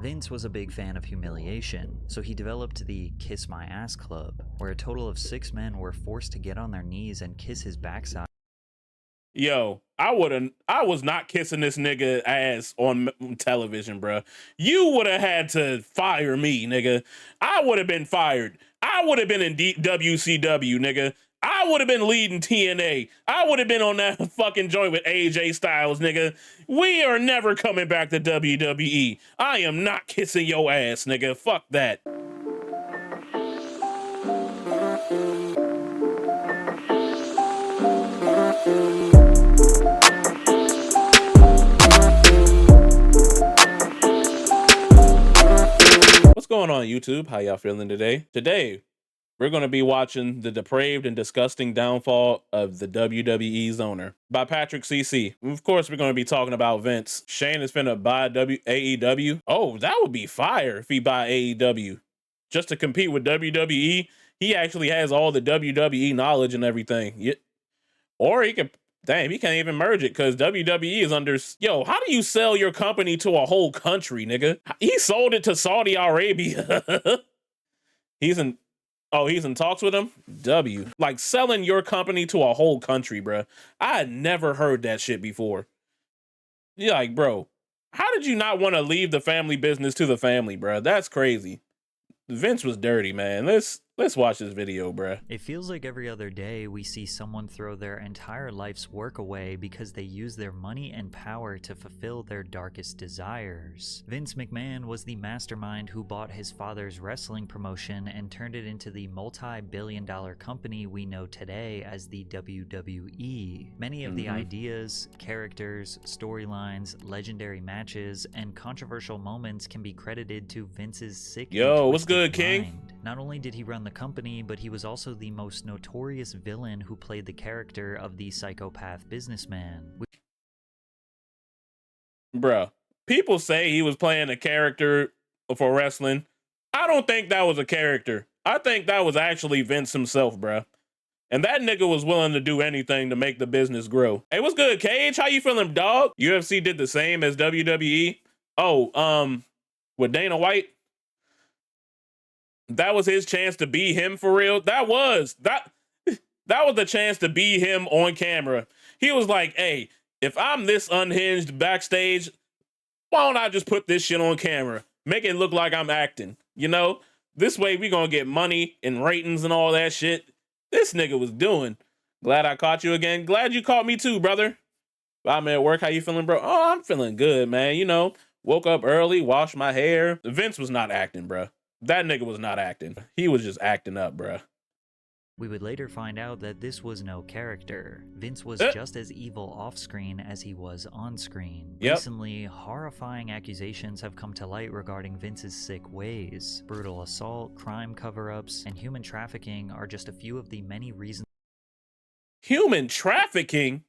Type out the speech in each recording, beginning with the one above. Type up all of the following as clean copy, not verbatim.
Vince was a big fan of humiliation, so he developed the Kiss My Ass Club, where a total of 6 men were forced to get on their knees and kiss his backside. Yo, I was not kissing this nigga ass on television, bro. You would have had to fire me, nigga. I would have been fired. I would have been in WCW, nigga. I would have been leading TNA. I would have been on that fucking joint with AJ Styles, nigga. We are never coming back to WWE. I am not kissing your ass, nigga. Fuck that. What's going on, YouTube? How y'all feeling today? Today, we're going to be watching The Depraved and Disgusting Downfall of the WWE's Owner by Patrick CC. Of course, we're going to be talking about Vince. Shane is finna buy AEW. Oh, that would be fire if he buy AEW. Just to compete with WWE. He actually has all the WWE knowledge and everything. Yeah. Or he could... Damn, he can't even merge it because WWE is under... Yo, how do you sell your company to a whole country, nigga? He sold it to Saudi Arabia. He's in talks with him? W. Like selling your company to a whole country, bro. I had never heard that shit before. You're like, bro, how did you not want to leave the family business to the family, bro? That's crazy. Vince was dirty, man. Let's watch this video, bruh. It feels like every other day we see someone throw their entire life's work away because they use their money and power to fulfill their darkest desires. Vince McMahon was the mastermind who bought his father's wrestling promotion and turned it into the multi-billion-dollar company we know today as the WWE. Many of the ideas, characters, storylines, legendary matches, and controversial moments can be credited to Vince's sick Yo, what's good, King? mind. Not only did he run the company, but he was also the most notorious villain who played the character of the psychopath businessman. Bruh, people say he was playing a character for wrestling. I don't think that was a character. I think that was actually Vince himself, bruh. And that nigga was willing to do anything to make the business grow. Hey, what's good, Cage? How you feeling, dog? UFC did the same as WWE. Oh, with Dana White. That was his chance to be him for real. That was the chance to be him on camera. He was like, hey, if I'm this unhinged backstage, why don't I just put this shit on camera? Make it look like I'm acting, you know? This way we gonna get money and ratings and all that shit. This nigga was doing. Glad I caught you again. Glad you caught me too, brother. I'm at work. How you feeling, bro? Oh, I'm feeling good, man. You know, woke up early, washed my hair. Vince was not acting, bro. That nigga was not acting. He was just acting up, bruh. We would later find out that this was no character. Vince was just as evil off-screen as he was on-screen. Recently, horrifying accusations have come to light regarding Vince's sick ways. Brutal assault, crime cover-ups, and human trafficking are just a few of the many reasons. Human trafficking?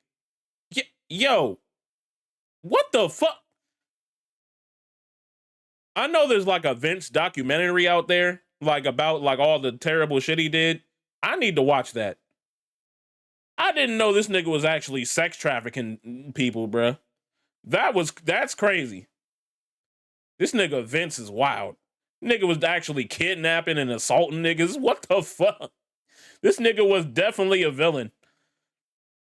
Yo, what the fuck? I know there's like a Vince documentary out there, like about like all the terrible shit he did. I need to watch that. I didn't know this nigga was actually sex trafficking people, bruh. That's crazy. This nigga Vince is wild. Nigga was actually kidnapping and assaulting niggas. What the fuck? This nigga was definitely a villain.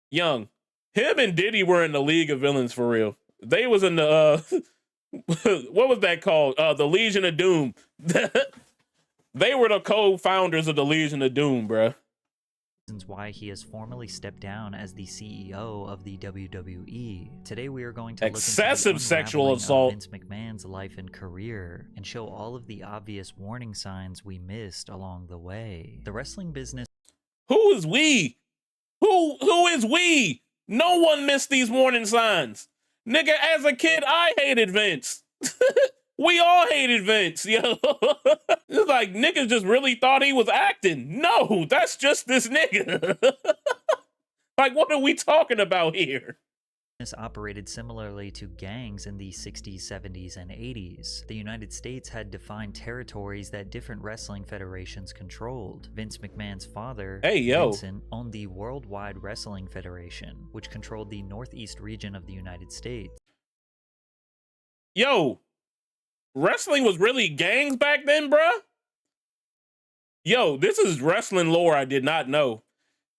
Young. Him and Diddy were in the League of Villains for real. They was in the what was that called? The Legion of Doom. They were the co-founders of the Legion of Doom, bruh. Why he has formally stepped down as the CEO of the WWE. Today we are going to look excessive into the sexual assault of Vince McMahon's life and career and show all of the obvious warning signs we missed along the way. The wrestling business. Who is we? Who is we? No one missed these warning signs. Nigga, as a kid, I hated Vince. We all hated Vince, yo. It's like niggas just really thought he was acting. No, that's just this nigga. Like, what are we talking about here? This operated similarly to gangs in the 60s, 70s, and 80s. The United States had defined territories that different wrestling federations controlled. Vince McMahon's father, Vincent, owned the Worldwide Wrestling Federation, which controlled the Northeast region of the United States. Yo, Wrestling was really gangs back then, bruh? Yo, this is wrestling lore I did not know.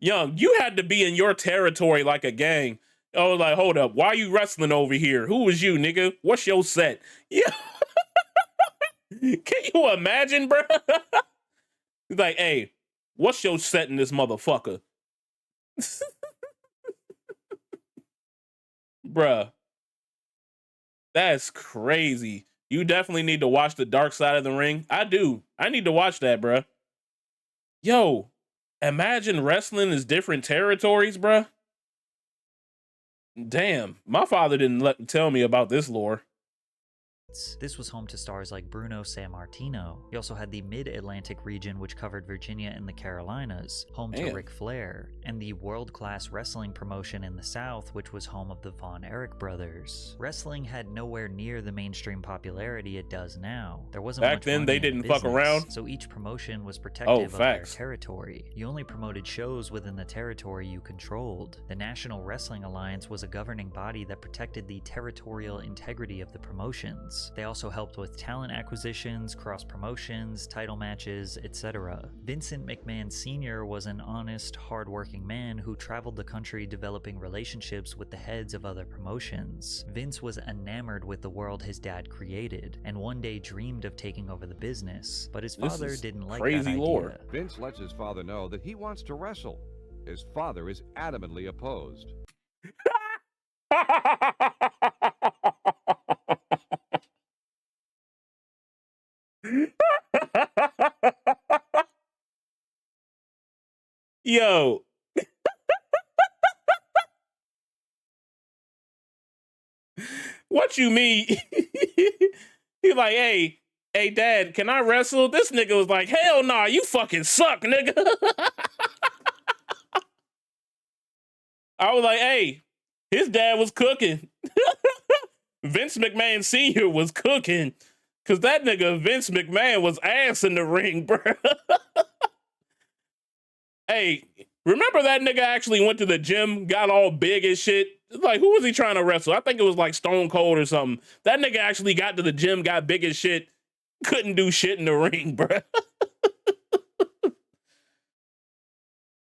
Young, you had to be in your territory like a gang. I was like, hold up, why are you wrestling over here? Who was you, nigga? What's your set? Yeah. Can you imagine, bruh? He's like, hey, what's your set in this motherfucker? Bruh, that's crazy. You definitely need to watch The Dark Side of the Ring. I do. I need to watch that, bruh. Yo, imagine wrestling is different territories, bruh. Damn, my father didn't tell me about this lore. This was home to stars like Bruno Sammartino. You also had the Mid-Atlantic region, which covered Virginia and the Carolinas, home to Ric Flair, and the world-class wrestling promotion in the South, which was home of the Von Erich brothers. Wrestling had nowhere near the mainstream popularity it does now. There wasn't back much then. They didn't business, fuck around, so each promotion was protective of their territory. You only promoted shows within the territory you controlled. The National Wrestling Alliance was a governing body that protected the territorial integrity of the promotions. They also helped with talent acquisitions, cross-promotions, title matches, etc. Vincent McMahon Sr. was an honest, hard-working man who traveled the country developing relationships with the heads of other promotions. Vince was enamored with the world his dad created, and one day dreamed of taking over the business, but his father didn't like that idea. Lore. Vince lets his father know that he wants to wrestle. His father is adamantly opposed. Yo. What you mean? He's like, hey, dad, can I wrestle? This nigga was like, hell nah, you fucking suck, nigga. I was like, hey, his dad was cooking. Vince McMahon Sr. was cooking. Cause that nigga Vince McMahon was ass in the ring, bro. Hey, remember that nigga actually went to the gym, got all big as shit? Like, who was he trying to wrestle? I think it was like Stone Cold or something. That nigga actually got to the gym, got big as shit, couldn't do shit in the ring, bro.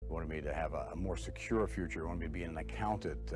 Wanted me to have a more secure future, wanted me to be an accountant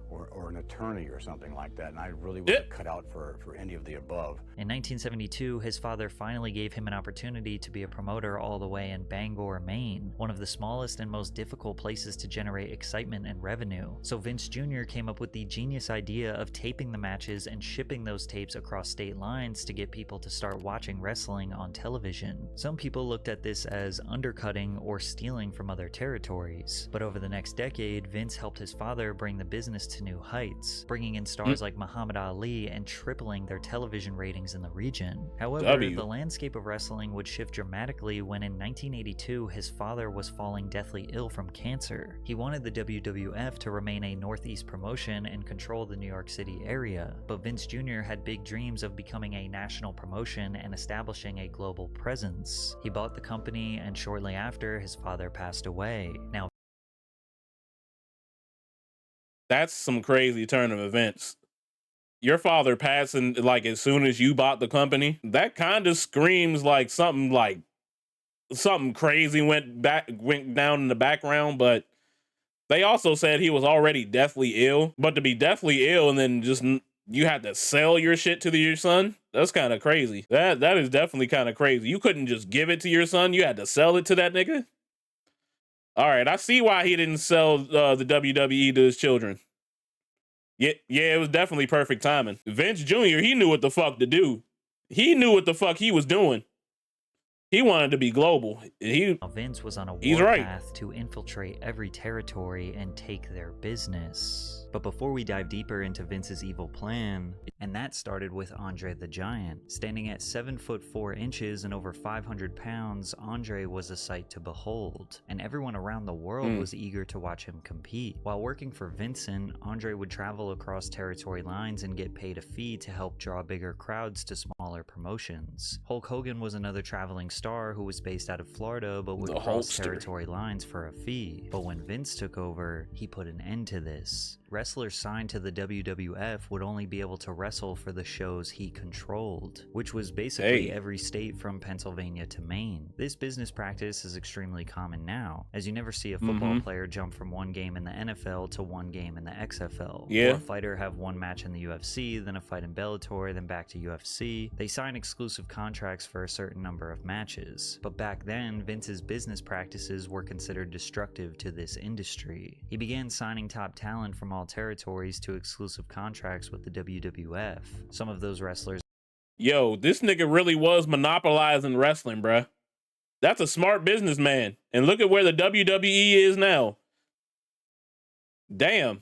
or an attorney or something like that, and I really wasn't cut out for any of the above. In 1972, his father finally gave him an opportunity to be a promoter all the way in Bangor, Maine, one of the smallest and most difficult places to generate excitement and revenue. So Vince Jr. came up with the genius idea of taping the matches and shipping those tapes across state lines to get people to start watching wrestling on television. Some people looked at this as undercutting or stealing from other territories, but over the next decade, Vince helped his father bring the business to new heights, bringing in stars like Muhammad Ali and tripling their television ratings in the region. However, the landscape of wrestling would shift dramatically when in 1982 his father was falling deathly ill from cancer. He wanted the WWF to remain a Northeast promotion and control the New York City area, but Vince Jr. had big dreams of becoming a national promotion and establishing a global presence. He bought the company, and shortly after, his father passed away. Now, that's some crazy turn of events. Your father passing like as soon as you bought the company, that kind of screams like something crazy went down in the background, but they also said he was already deathly ill. But to be deathly ill and then just you had to sell your shit to your son, that's kind of crazy. That is definitely kind of crazy. You couldn't just give it to your son, you had to sell it to that nigga. All right, I see why he didn't sell the WWE to his children. Yeah, it was definitely perfect timing. Vince Jr., he knew what the fuck to do. He knew what the fuck he was doing. He wanted to be global. Vince was on a war path to infiltrate every territory and take their business. But before we dive deeper into Vince's evil plan, and that started with Andre the Giant. Standing at 7 foot 4 inches and over 500 pounds, Andre was a sight to behold, and everyone around the world was eager to watch him compete. While working for Vincent, Andre would travel across territory lines and get paid a fee to help draw bigger crowds to smaller promotions. Hulk Hogan was another traveling star who was based out of Florida but would cross territory lines for a fee. But when Vince took over, he put an end to this. wrestlers signed to the WWF would only be able to wrestle for the shows he controlled, which was basically every state from Pennsylvania to Maine. This business practice is extremely common now, as you never see a football player jump from one game in the NFL to one game in the XFL, or a fighter have one match in the UFC, then a fight in Bellator, then back to UFC. They sign exclusive contracts for a certain number of matches. But back then, Vince's business practices were considered destructive to this industry. He began signing top talent from all territories to exclusive contracts with the WWF. Some of those wrestlers... Yo, this nigga really was monopolizing wrestling, bruh. That's a smart businessman. And look at where the WWE is now. Damn.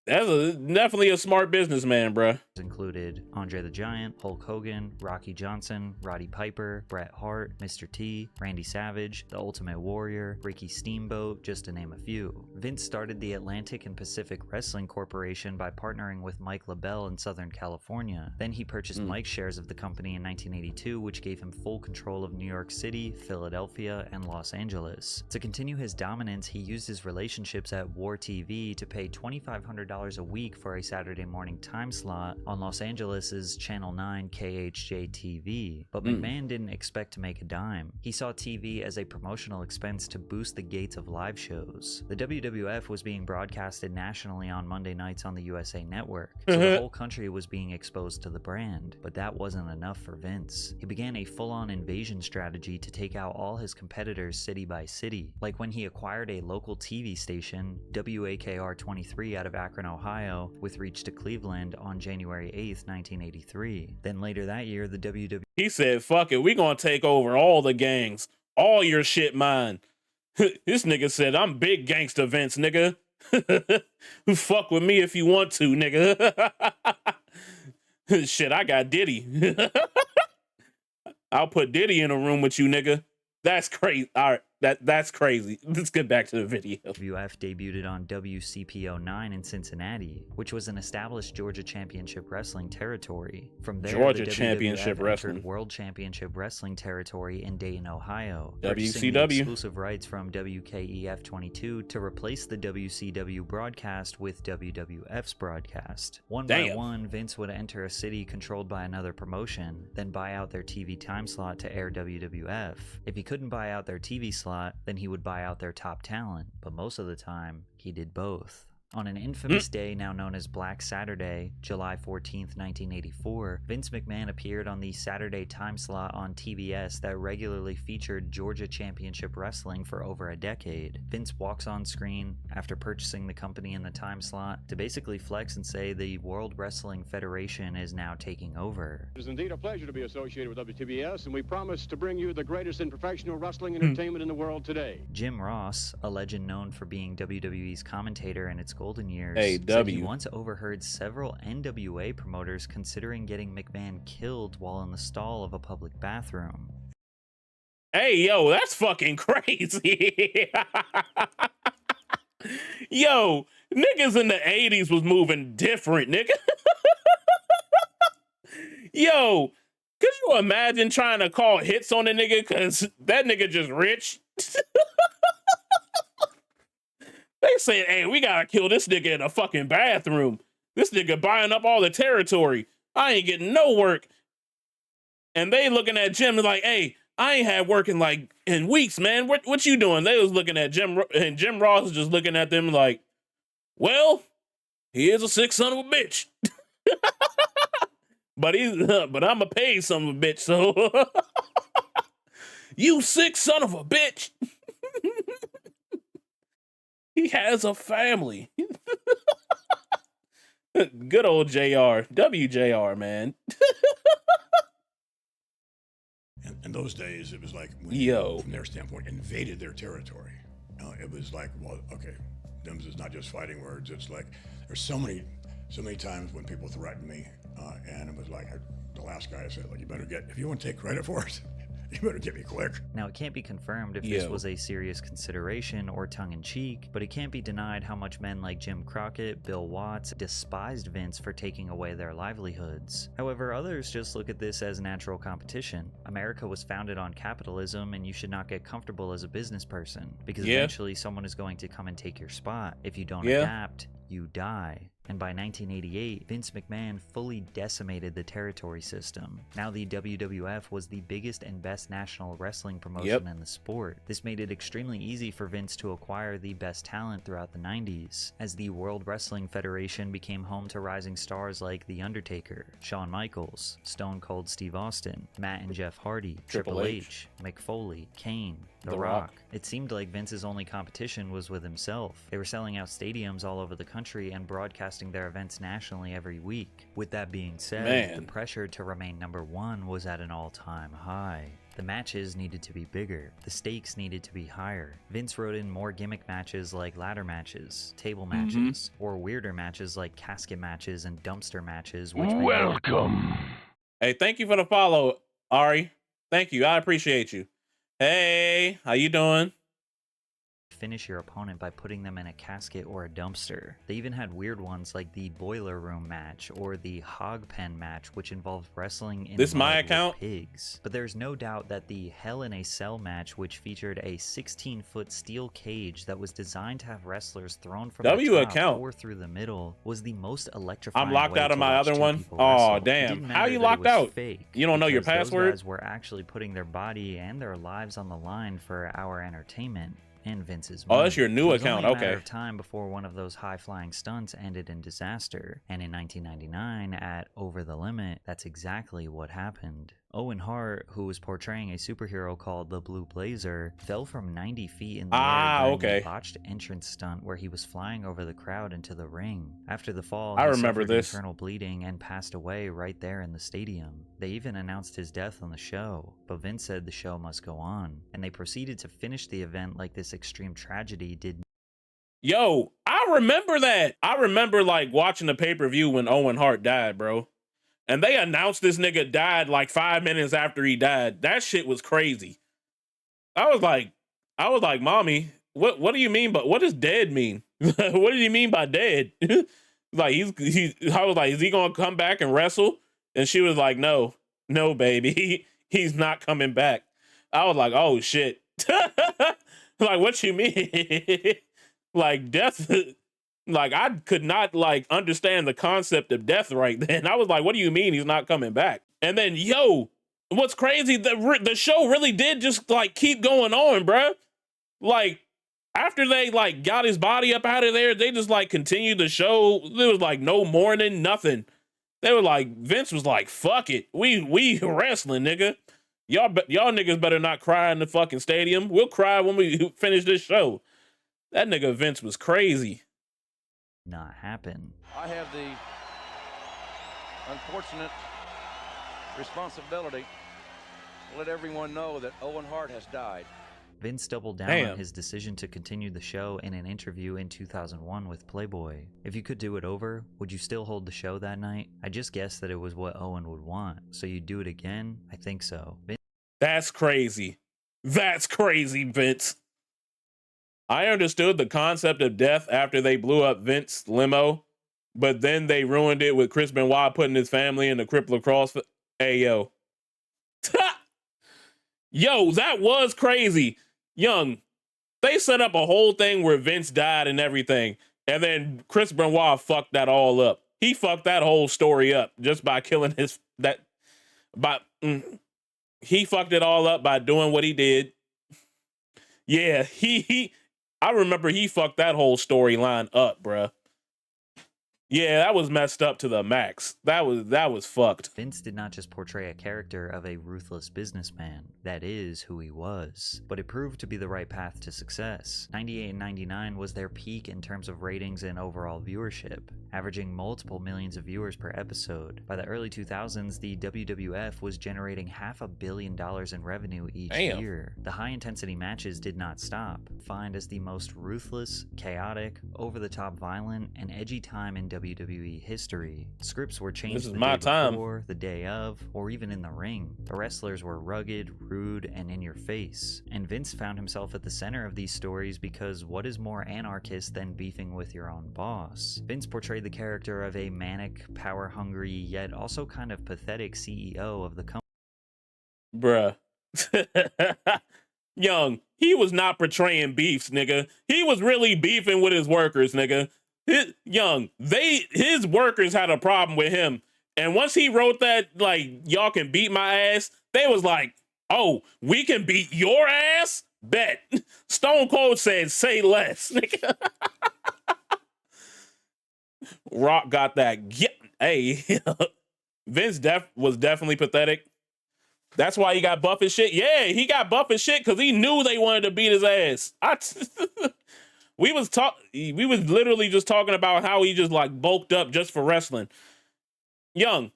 That's definitely a smart businessman, bruh. Included Andre the Giant, Hulk Hogan, Rocky Johnson, Roddy Piper, Bret Hart, Mr. T, Randy Savage, The Ultimate Warrior, Ricky Steamboat, just to name a few. Vince started the Atlantic and Pacific Wrestling Corporation by partnering with Mike LaBelle in Southern California. Then he purchased Mike's shares of the company in 1982, which gave him full control of New York City, Philadelphia, and Los Angeles. To continue his dominance, he used his relationships at War TV to pay $2,500 a week for a Saturday morning time slot on Los Angeles' Channel 9 KHJ TV. But McMahon didn't expect to make a dime. He saw TV as a promotional expense to boost the gates of live shows. The WWF was being broadcasted nationally on Monday nights on the USA Network, so the whole country was being exposed to the brand. But that wasn't enough for Vince. He began a full-on invasion strategy to take out all his competitors city by city, like when he acquired a local TV station, WAKR 23 out of Akron, Ohio, with reach to Cleveland on January 8th, 1983. Then later that year, the WWE... He said, fuck it, we gonna take over all the gangs. All your shit mine. This nigga said, I'm big gangster Vince, nigga. Fuck with me if you want to, nigga. Shit, I got Diddy. I'll put Diddy in a room with you, nigga. That's crazy. All right, that's crazy. Let's get back to the video. WWF debuted on WCPO 9 in Cincinnati, which was an established Georgia Championship Wrestling territory. From there, Georgia the Championship WWF Wrestling. entered World Championship Wrestling territory in Dayton, Ohio. WCW. Purchasing the exclusive rights from WKEF 22 to replace the WCW broadcast with WWF's broadcast. One by one, Vince would enter a city controlled by another promotion, then buy out their TV time slot to air WWF. If he couldn't buy out their TV slot, then he would buy out their top talent, but most of the time, he did both. On an infamous day now known as Black Saturday, July 14th, 1984, Vince McMahon appeared on the Saturday time slot on TBS that regularly featured Georgia Championship Wrestling for over a decade. Vince walks on screen after purchasing the company in the time slot to basically flex and say the World Wrestling Federation is now taking over. It is indeed a pleasure to be associated with WTBS, and we promise to bring you the greatest in professional wrestling entertainment in the world today. Jim Ross, a legend known for being WWE's commentator in its golden years, AW. said he once overheard several NWA promoters considering getting McMahon killed while in the stall of a public bathroom. Hey, yo, that's fucking crazy. Yo, niggas in the 80s was moving different, nigga. Yo, could you imagine trying to call hits on a nigga because that nigga just rich? They said, hey, we gotta kill this nigga in a fucking bathroom. This nigga buying up all the territory. I ain't getting no work. And they looking at Jim like, hey, I ain't had work in weeks, man. What you doing? They was looking at Jim, and Jim Ross was just looking at them like, well, he is a sick son of a bitch. but I'm a paid son of a bitch, so you sick son of a bitch. He has a family. Good old JR. WJR, man. In those days, it was like, when Yo. from their standpoint, invaded their territory. It was like, well, okay, them is not just fighting words. It's like, there's so many times when people threatened me, and it was like, the last guy said, like, you better get, if you want to take credit for it, you better get me quick. Now, it can't be confirmed if this was a serious consideration or tongue-in-cheek, but it can't be denied how much men like Jim Crockett, Bill Watts, despised Vince for taking away their livelihoods. However, others just look at this as natural competition. America was founded on capitalism, and you should not get comfortable as a business person, because eventually someone is going to come and take your spot. If you don't adapt, you die. And by 1988, Vince McMahon fully decimated the territory system. Now the WWF was the biggest and best national wrestling promotion in the sport. This made it extremely easy for Vince to acquire the best talent throughout the 90s, as the World Wrestling Federation became home to rising stars like The Undertaker, Shawn Michaels, Stone Cold Steve Austin, Matt and Jeff Hardy, Triple H, Mick Foley, Kane, The Rock. It seemed like Vince's only competition was with himself. They were selling out stadiums all over the country and broadcasting their events nationally every week. With that being said, the pressure to remain #1 was at an all-time high. The matches needed to be bigger. The stakes needed to be higher. Vince wrote in more gimmick matches like ladder matches, table matches, or weirder matches like casket matches and dumpster matches. Which welcome. Hey, thank you for the follow, Ari. Thank you. I appreciate you. Hey, how you doing? Finish your opponent by putting them in a casket or a dumpster. They even had weird ones like the boiler room match or the hog pen match, which involved wrestling in my account pigs. But there's no doubt that the Hell in a Cell match, which featured a 16-foot steel cage that was designed to have wrestlers thrown from the top or through the middle, was the most electrifying. I'm locked out of my other one. Oh damn! How you locked out? You don't know your password? Those guys were actually putting their body and their lives on the line for our entertainment. And Vince's money. Oh, that's your new account. It was only a matter of time before one of those high-flying stunts ended in disaster. And in 1999, at Over the Limit, that's exactly what happened. Owen Hart, who was portraying a superhero called the Blue Blazer, fell from 90 feet in the air during a botched entrance stunt where he was flying over the crowd into the ring. After the fall, he suffered internal bleeding and passed away right there in the stadium. They even announced his death on the show, but Vince said the show must go on, and they proceeded to finish the event like this extreme tragedy did. Yo, I remember that. I remember like watching the pay-per-view when Owen Hart died, bro. And they announced this nigga died like 5 minutes after he died. That shit was crazy. I was like, mommy, what do you mean? But what does dead mean? What do you mean by dead? Like I was like, is he gonna come back and wrestle? And she was like, no, baby, he's not coming back. I was like, oh shit. Like, what you mean? Like death. Like, I could not, like, understand the concept of death right then. I was like, what do you mean he's not coming back? And then, yo, what's crazy, the show really did just, like, keep going on, bruh. Like, after they, like, got his body up out of there, they just, like, continued the show. There was, like, no mourning, nothing. They were like, Vince was like, fuck it. We wrestling, nigga. Y'all niggas better not cry in the fucking stadium. We'll cry when we finish this show. That nigga Vince was crazy. Not happen. I have the unfortunate responsibility to let everyone know that Owen Hart has died. Vince doubled down on his decision to continue the show in an interview in 2001 with Playboy. If you could do it over, would you still hold the show that night? I just guessed that it was what Owen would want, so you'd do it again? I think so. That's crazy. That's crazy, Vince. I understood the concept of death after they blew up Vince's limo, but then they ruined it with Chris Benoit putting his family in the crippler cross. Hey, yo. Yo, that was crazy. Young, they set up a whole thing where Vince died and everything, and then Chris Benoit fucked that all up. He fucked that whole story up just by killing he fucked it all up by doing what he did. Yeah, I remember he fucked that whole storyline up, bruh. Yeah, that was messed up to the max. That was fucked. Vince did not just portray a character of a ruthless businessman. That is who he was. But it proved to be the right path to success. 98 and 99 was their peak in terms of ratings and overall viewership, averaging multiple millions of viewers per episode. By the early 2000s, the WWF was generating $500 million in revenue each year. The high-intensity matches did not stop. Defined as the most ruthless, chaotic, over-the-top violent, and edgy time in WWE history. Scripts were changed the day before, the day of, or even in the ring. The wrestlers were rugged, rude, and in your face. And Vince found himself at the center of these stories because what is more anarchist than beefing with your own boss? Vince portrayed the character of a manic, power-hungry, yet also kind of pathetic CEO of the company. Bruh. Young, he was not portraying beefs, nigga. He was really beefing with his workers, nigga. His workers had a problem with him. And once he wrote that, like, y'all can beat my ass, they was like, oh, we can beat your ass? Bet. Stone Cold said, say less. Rock got that. Hey, Vince was definitely pathetic. That's why he got buff as shit. Yeah, he got buff as shit because he knew they wanted to beat his ass. We was literally just talking about how he just like bulked up just for wrestling. Young,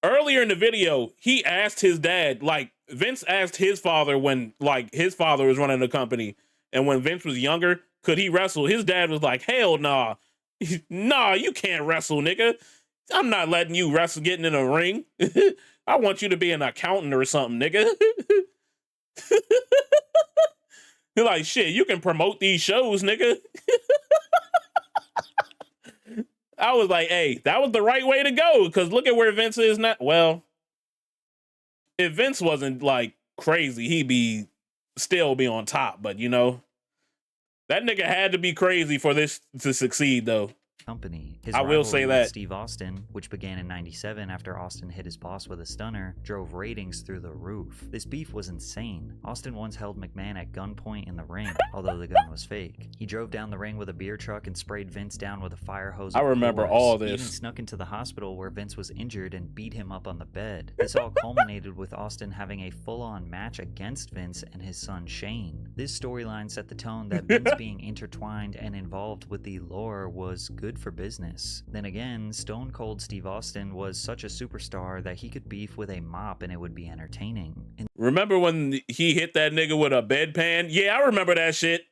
earlier in the video, he asked his dad, like Vince asked his father when like his father was running the company, and when Vince was younger, could he wrestle? His dad was like, hell nah. Nah, you can't wrestle, nigga. I'm not letting you wrestle getting in a ring. I want you to be an accountant or something, nigga. You're like, shit, you can promote these shows, nigga. I was like, hey, that was the right way to go, because look at where Vince is now. Well, if Vince wasn't like crazy, he'd still be on top, but you know, that nigga had to be crazy for this to succeed, though. Company. His I will say rivalry with that Steve Austin, which began in '97 after Austin hit his boss with a stunner, drove ratings through the roof. This beef was insane. Austin once held McMahon at gunpoint in the ring, although the gun was fake. He drove down the ring with a beer truck and sprayed Vince down with a fire hose. I remember all this. He even snuck into the hospital where Vince was injured and beat him up on the bed. This all culminated with Austin having a full-on match against Vince and his son Shane. This storyline set the tone that Vince being intertwined and involved with the lore was good for business. Then again, Stone Cold Steve Austin was such a superstar that he could beef with a mop and it would be entertaining. Remember when he hit that nigga with a bedpan? Yeah, I remember that shit.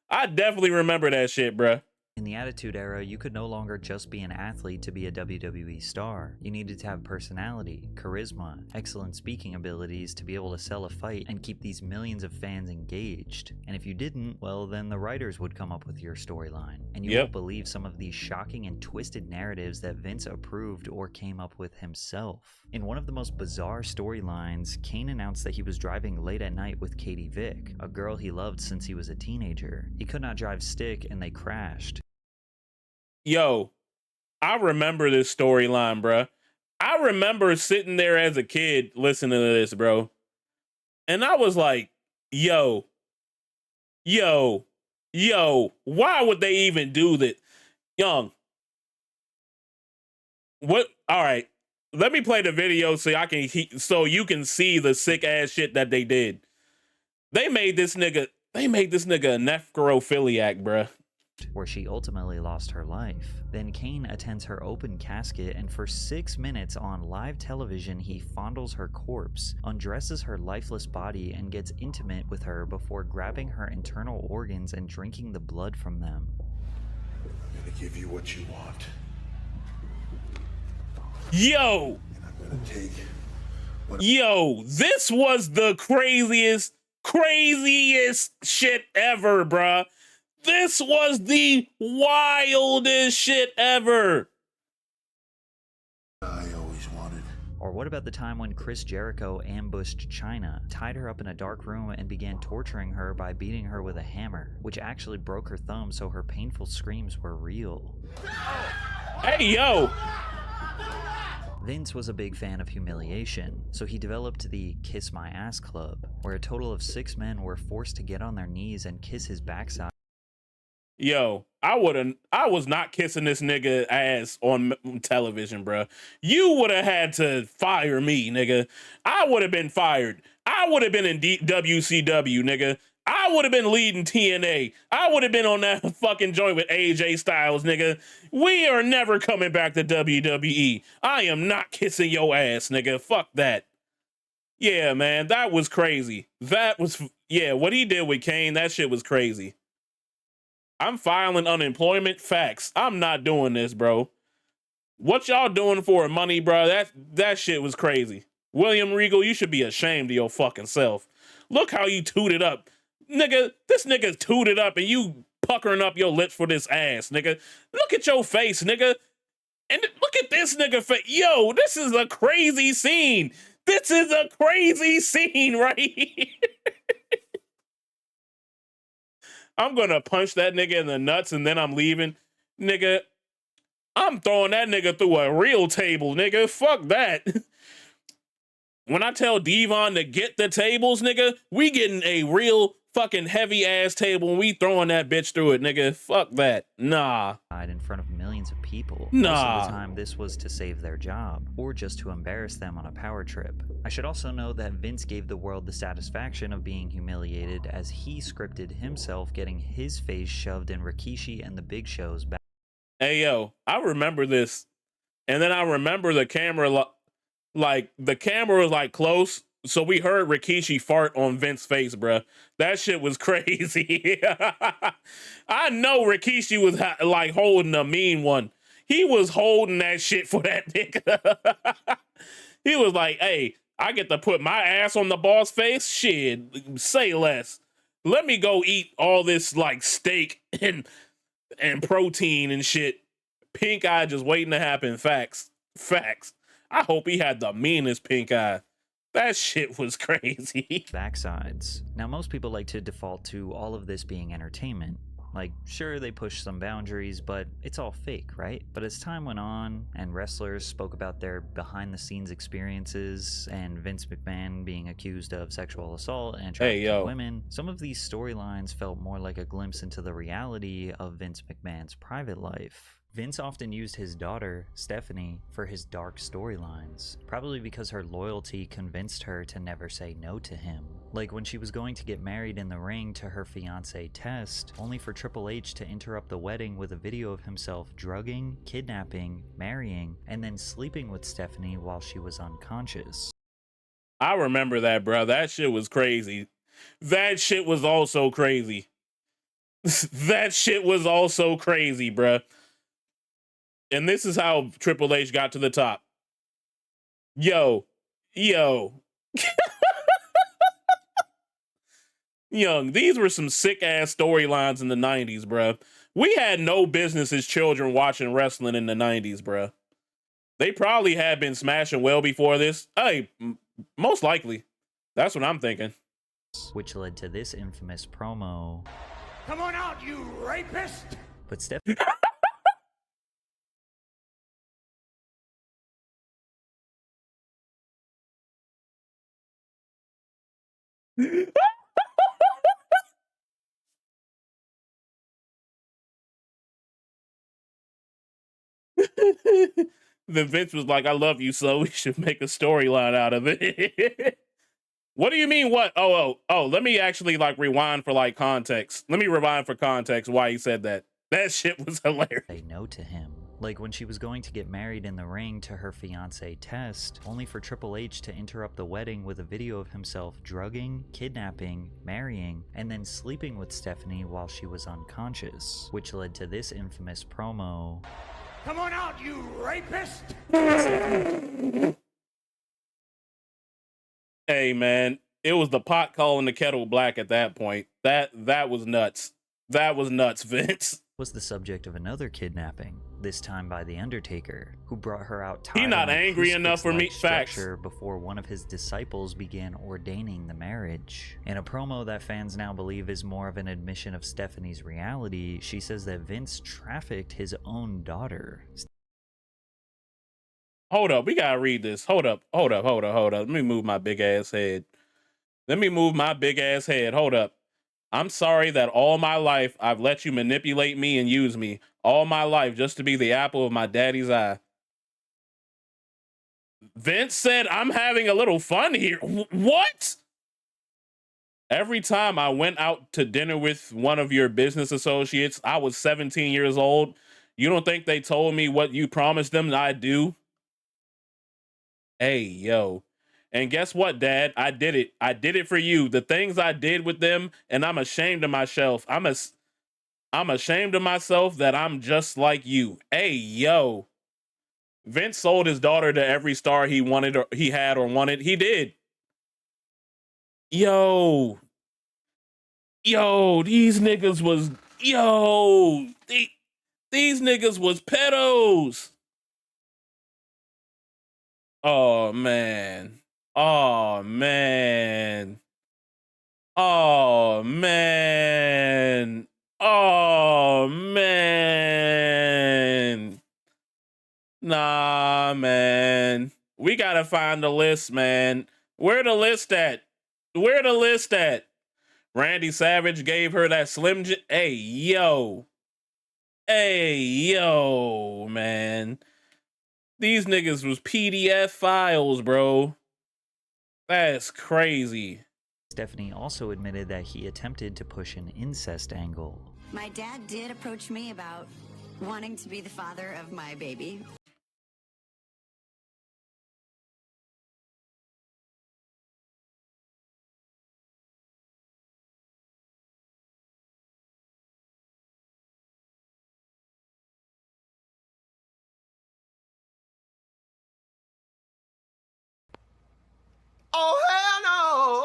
I definitely remember that shit, bruh. In the Attitude Era, you could no longer just be an athlete to be a WWE star. You needed to have personality, charisma, excellent speaking abilities to be able to sell a fight and keep these millions of fans engaged. And if you didn't, well, then the writers would come up with your storyline. And you won't believe some of these shocking and twisted narratives that Vince approved or came up with himself. In one of the most bizarre storylines, Kane announced that he was driving late at night with Katie Vick, a girl he loved since he was a teenager. He could not drive stick and they crashed. Yo, I remember this storyline, bruh. I remember sitting there as a kid listening to this, bro. And I was like, yo, why would they even do that? Young, what? All right, let me play the video so so you can see the sick ass shit that they did. They made this nigga a necrophiliac, bruh. Where she ultimately lost her life. Then Kane attends her open casket, and for 6 minutes on live television he fondles her corpse, undresses her lifeless body, and gets intimate with her before grabbing her internal organs and drinking the blood from them. I'm gonna give you what you want. Yo! And I'm gonna take Yo, this was the craziest shit ever, bruh. This was the wildest shit ever. I always wanted. Or what about the time when Chris Jericho ambushed Chyna, tied her up in a dark room, and began torturing her by beating her with a hammer, which actually broke her thumb, so her painful screams were real. Hey, yo! Vince was a big fan of humiliation, so he developed the Kiss My Ass Club, where a total of 6 men were forced to get on their knees and kiss his backside. Yo, I was not kissing this nigga ass on television, bruh. You would have had to fire me, nigga. I would have been fired. I would have been in WCW, nigga. I would have been leading TNA. I would have been on that fucking joint with AJ Styles, nigga. We are never coming back to WWE. I am not kissing your ass, nigga. Fuck that. Yeah, man, that was crazy. What he did with Kane, that shit was crazy. I'm filing unemployment. Facts. I'm not doing this, bro. What y'all doing for money, bro? That shit was crazy. William Regal, you should be ashamed of your fucking self. Look how you tooted up. Nigga, this nigga's tooted up and you puckering up your lips for this ass, nigga. Look at your face, nigga. And look at this nigga face. Yo, this is a crazy scene. This is a crazy scene right here. I'm gonna punch that nigga in the nuts and then I'm leaving. nigga, I'm throwing that nigga through a real table, nigga. Fuck that. When I tell Devon to get the tables, nigga, we getting a real fucking heavy ass table and we throwing that bitch through it, nigga. Fuck that. Nah. In front of millions of people. Nah. Most of the time, this was to save their job, or just to embarrass them on a power trip. I should also note that Vince gave the world the satisfaction of being humiliated as he scripted himself getting his face shoved in Rikishi and the Big Show's back. Hey, yo, I remember this. And then I remember the camera, like, the camera was, like, close. So we heard Rikishi fart on Vince's face, bruh. That shit was crazy. I know Rikishi was, like, holding a mean one. He was holding that shit for that nigga. He was like, hey, I get to put my ass on the boss face? Shit, say less. Let me go eat all this, like, steak and protein and shit. Pink eye just waiting to happen. Facts. Facts. I hope he had the meanest pink eye. That shit was crazy. Backsides. Now, most people like to default to all of this being entertainment. Like, sure, they push some boundaries, but it's all fake, right? But as time went on, and wrestlers spoke about their behind-the-scenes experiences, and Vince McMahon being accused of sexual assault and trafficking women, some of these storylines felt more like a glimpse into the reality of Vince McMahon's private life. Vince often used his daughter, Stephanie, for his dark storylines, probably because her loyalty convinced her to never say no to him. Like when she was going to get married in the ring to her fiancé Test, only for Triple H to interrupt the wedding with a video of himself drugging, kidnapping, marrying, and then sleeping with Stephanie while she was unconscious. I remember that, bro. That shit was crazy. That shit was also crazy. That shit was also crazy, bruh. And this is how Triple H got to the top. Yo. Young, these were some sick-ass storylines in the 90s, bruh. We had no business as children watching wrestling in the 90s, bruh. They probably had been smashing well before this. Hey, most likely. That's what I'm thinking. Which led to this infamous promo. Come on out, you rapist! But Stephanie... Then Vince was like, I love you, so we should make a storyline out of it. What do you mean, what? Oh, let me actually, like, rewind for, like, context. Let me rewind for context why he said that. That shit was hilarious. Say no to him. Like when she was going to get married in the ring to her fiancé Test, only for Triple H to interrupt the wedding with a video of himself drugging, kidnapping, marrying, and then sleeping with Stephanie while she was unconscious, which led to this infamous promo. Come on out, you rapist! Hey, man, it was the pot calling the kettle black at that point. That was nuts. That was nuts, Vince. Was the subject of another kidnapping, this time by The Undertaker, who brought her out tied He not on a angry enough for me. crucifix-like Facts. structure before one of his disciples began ordaining the marriage. In a promo that fans now believe is more of an admission of Stephanie's reality, she says that Vince trafficked his own daughter. Hold up, we gotta read this. Hold up. Let me move my big ass head. Hold up. I'm sorry that all my life I've let you manipulate me and use me. All my life just to be the apple of my daddy's eye. Vince said, I'm having a little fun here. What? Every time I went out to dinner with one of your business associates, I was 17 years old. You don't think they told me what you promised them I'd do? Hey, yo. And guess what, Dad? I did it. I did it for you. The things I did with them, and I'm ashamed of myself. I'm ashamed of myself that I'm just like you. Hey, yo. Vince sold his daughter to every star he wanted or he had or wanted. He did. Yo. These niggas was these niggas was pedos. Oh man. Oh man. Oh man. Oh man. Nah, man. We gotta find the list, man. Where the list at? Where the list at? Randy Savage gave her that Slim Jim. Hey, yo. Hey, yo, man. These niggas was PDF files, bro. That's crazy. Stephanie also admitted that he attempted to push an incest angle. My dad did approach me about wanting to be the father of my baby. Oh, hell no!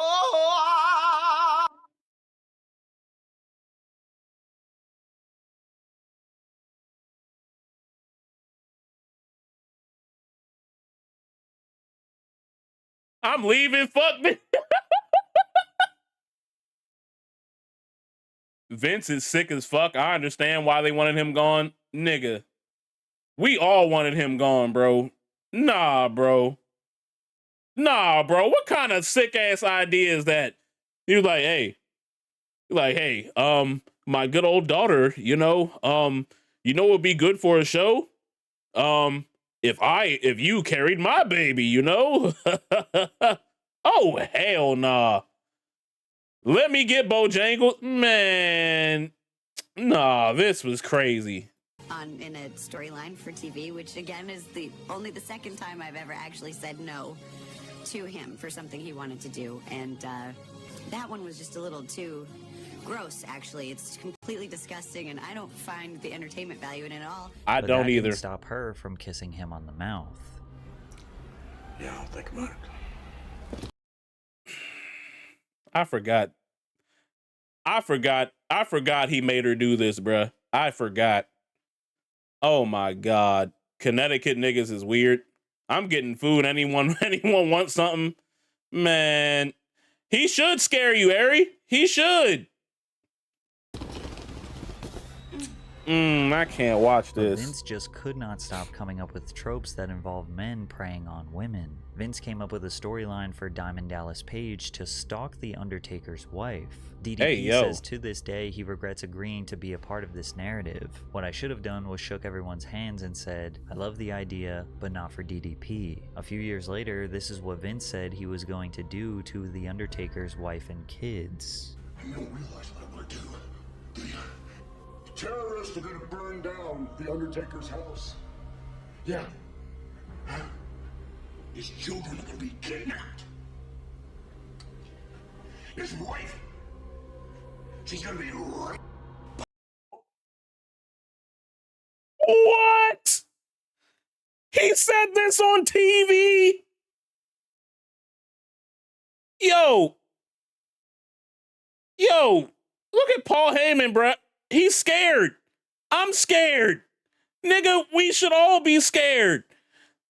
I'm leaving. Fuck me. Vince is sick as fuck. I understand why they wanted him gone. Nigga. We all wanted him gone, bro. Nah, bro. Nah, bro. What kind of sick ass idea is that? He was like, hey, my good old daughter, what would be good for a show? If you carried my baby, you know? Oh, hell nah. Let me get Bojangles. Man, nah, this was crazy. In a storyline for TV, which again is only the second time I've ever actually said no to him for something he wanted to do. And that one was just a little too gross, actually. It's completely disgusting, and I don't find the entertainment value in it at all. I don't that either. Didn't stop her from kissing him on the mouth. Yeah, I'll think about it. I forgot he made her do this, bruh. I forgot. Oh my God. Connecticut niggas is weird. I'm getting food. Anyone wants something? Man, he should scare you, Ari. He should. I can't watch But this. Vince just could not stop coming up with tropes that involve men preying on women. Vince came up with a storyline for Diamond Dallas Page to stalk The Undertaker's wife. DDP says to this day he regrets agreeing to be a part of this narrative. What I should have done was shook everyone's hands and said, I love the idea, but not for DDP. A few years later, this is what Vince said he was going to do to The Undertaker's wife and kids. You don't realize what I'm gonna do, do you? Terrorists are gonna burn down the Undertaker's house. Yeah. His children are gonna be kidnapped. His wife, she's gonna be raped. What? He said this on TV? Yo, look at Paul Heyman, bruh. He's scared. I'm scared. Nigga, we should all be scared.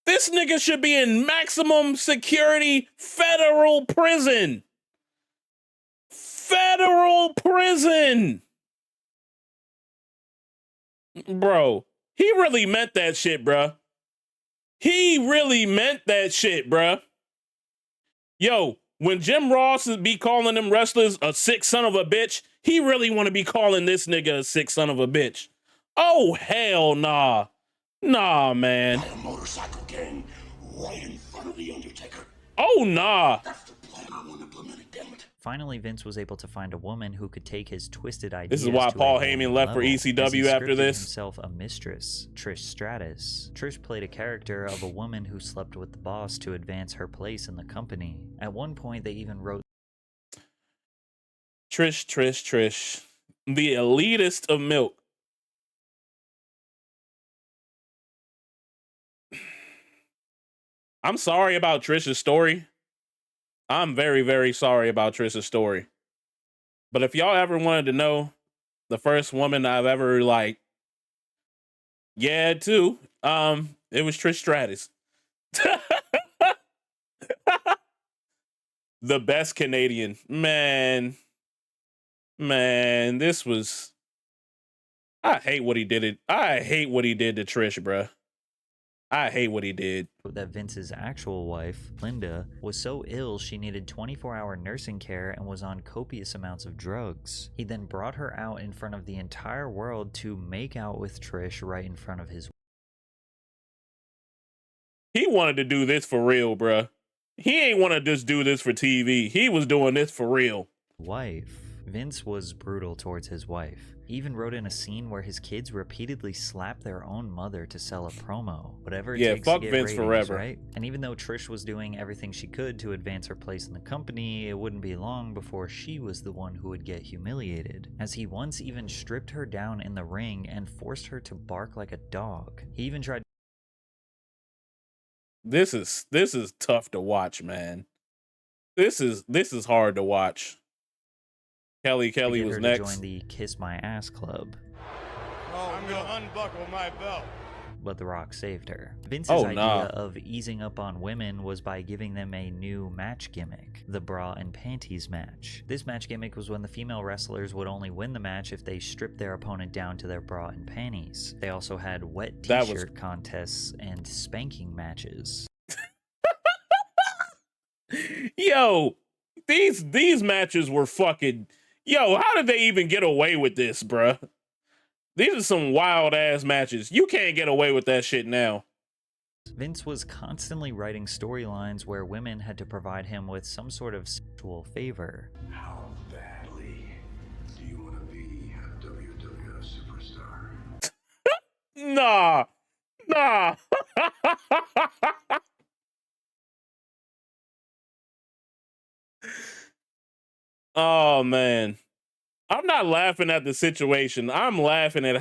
This nigga should be in maximum security federal prison. Federal prison. Bro, he really meant that shit, bruh. He really meant that shit, bruh. Yo, when Jim Ross be calling them wrestlers a sick son of a bitch, he really want to be calling this nigga a sick son of a bitch. Oh, hell nah. Nah, man. A motorcycle gang right in front of the Undertaker. Oh, nah. That's the plan I want implemented, damn it. Finally, Vince was able to find a woman who could take his twisted ideas. This is why to Paul a whole Heyman new left for level, ECW as he after scripted this. Himself a mistress, Trish Stratus. Trish played a character of a woman who slept with the boss to advance her place in the company. At one point, they even wrote Trish. The elitist of milk. I'm sorry about Trish's story. I'm very, very sorry about Trish's story. But if y'all ever wanted to know the first woman I've ever it was Trish Stratus. The best Canadian. Man, this was... I hate what he did to Trish, bruh. I hate what he did. That Vince's actual wife, Linda, was so ill she needed 24-hour nursing care and was on copious amounts of drugs. He then brought her out in front of the entire world to make out with Trish right in front of his. He wanted to do this for real, bruh. He ain't want to just do this for TV. He was doing this for real. Wife. Vince was brutal towards his wife. He even wrote in a scene where his kids repeatedly slapped their own mother to sell a promo. Whatever it takes fuck to get Vince ratings, forever. right? And even though Trish was doing everything she could to advance her place in the company, it wouldn't be long before she was the one who would get humiliated, as he once even stripped her down in the ring and forced her to bark like a dog. He even tried. This is tough to watch, man. This is hard to watch. Kelly to get was her next. To join the Kiss My Ass Club. Oh, I'm gonna unbuckle my belt. But The Rock saved her. Vince's idea nah. of easing up on women was by giving them a new match gimmick, the bra and panties match. This match gimmick was when the female wrestlers would only win the match if they stripped their opponent down to their bra and panties. They also had wet t-shirt contests and spanking matches. Yo, these matches were fucking... Yo, how did they even get away with this, bruh? These are some wild ass matches. You can't get away with that shit now. Vince was constantly writing storylines where women had to provide him with some sort of sexual favor. How badly do you want to be a WWF superstar? Nah. Oh, man. I'm not laughing at the situation. I'm laughing at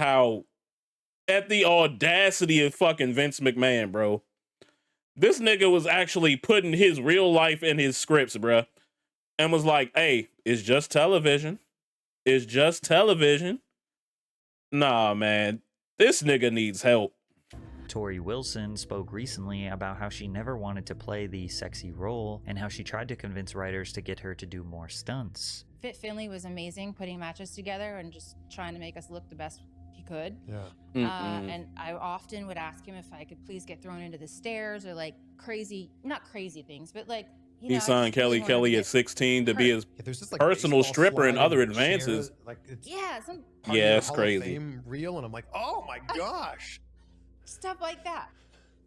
the audacity of fucking Vince McMahon, bro. This nigga was actually putting his real life in his scripts, bro. And was like, hey, it's just television. It's just television. Nah, man. This nigga needs help. Tori Wilson spoke recently about how she never wanted to play the sexy role and how she tried to convince writers to get her to do more stunts. Fit Finley was amazing putting matches together and just trying to make us look the best he could. Yeah. And I often would ask him if I could please get thrown into the stairs or like not crazy things, but like, you know, He signed Kelly at 16 to be his personal stripper and other advances. Yeah, it's crazy. Reel, and I'm like, oh my gosh. Stuff like that.